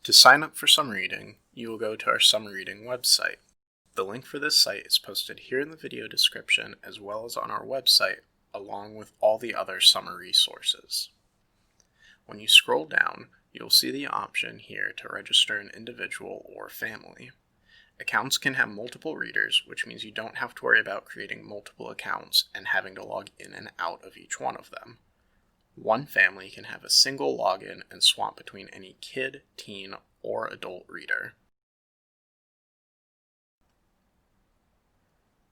To sign up for Summer Reading, you will go to our Summer Reading website. The link for this site is posted here in the video description as well as on our website, along with all the other summer resources. When you scroll down, you'll see the option here to register an individual or family. Accounts can have multiple readers, which means you don't have to worry about creating multiple accounts and having to log in and out of each one of them. One family can have a single login and swap between any kid, teen, or adult reader.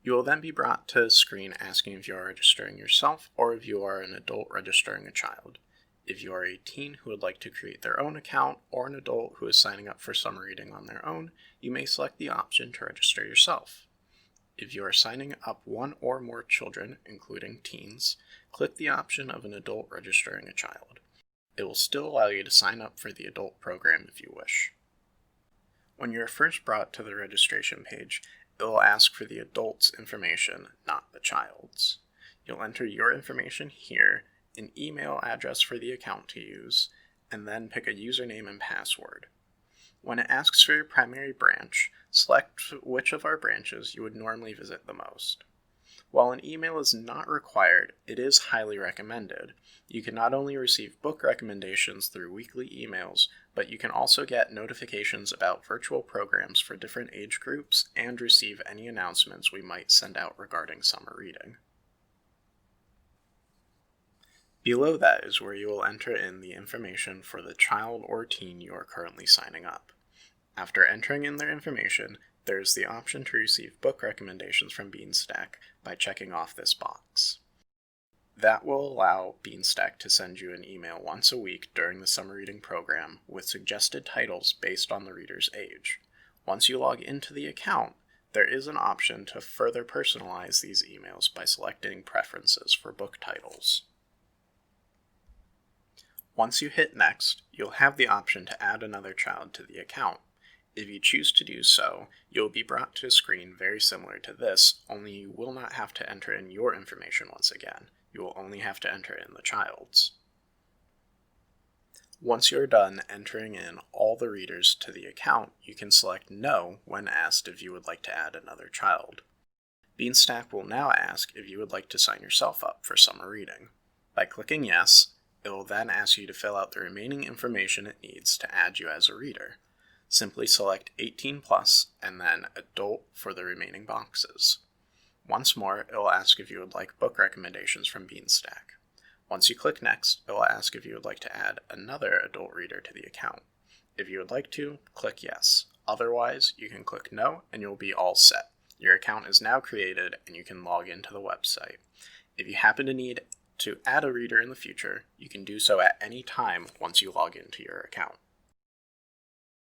You will then be brought to a screen asking if you are registering yourself or if you are an adult registering a child. If you are a teen who would like to create their own account or an adult who is signing up for summer reading on their own, you may select the option to register yourself. If you are signing up one or more children, including teens, click the option of an adult registering a child. It will still allow you to sign up for the adult program if you wish. When you are first brought to the registration page, it will ask for the adult's information, not the child's. You'll enter your information here, an email address for the account to use, and then pick a username and password. When it asks for your primary branch, select which of our branches you would normally visit the most. While an email is not required, it is highly recommended. You can not only receive book recommendations through weekly emails, but you can also get notifications about virtual programs for different age groups and receive any announcements we might send out regarding summer reading. Below that is where you will enter in the information for the child or teen you are currently signing up. After entering in their information, there is the option to receive book recommendations from Beanstack by checking off this box. That will allow Beanstack to send you an email once a week during the summer reading program with suggested titles based on the reader's age. Once you log into the account, there is an option to further personalize these emails by selecting preferences for book titles. Once you hit Next, you'll have the option to add another child to the account. If you choose to do so, you'll be brought to a screen very similar to this, only you will not have to enter in your information once again. You will only have to enter in the child's. Once you're done entering in all the readers to the account, you can select No when asked if you would like to add another child. Beanstack will now ask if you would like to sign yourself up for summer reading. By clicking Yes, it will then ask you to fill out the remaining information it needs to add you as a reader. Simply select 18+ and then Adult for the remaining boxes. Once more, it will ask if you would like book recommendations from Beanstack. Once you click Next, it will ask if you would like to add another adult reader to the account. If you would like to, click Yes. Otherwise, you can click No and you'll be all set. Your account is now created and you can log into the website. If you happen to need to add a reader in the future, you can do so at any time once you log into your account.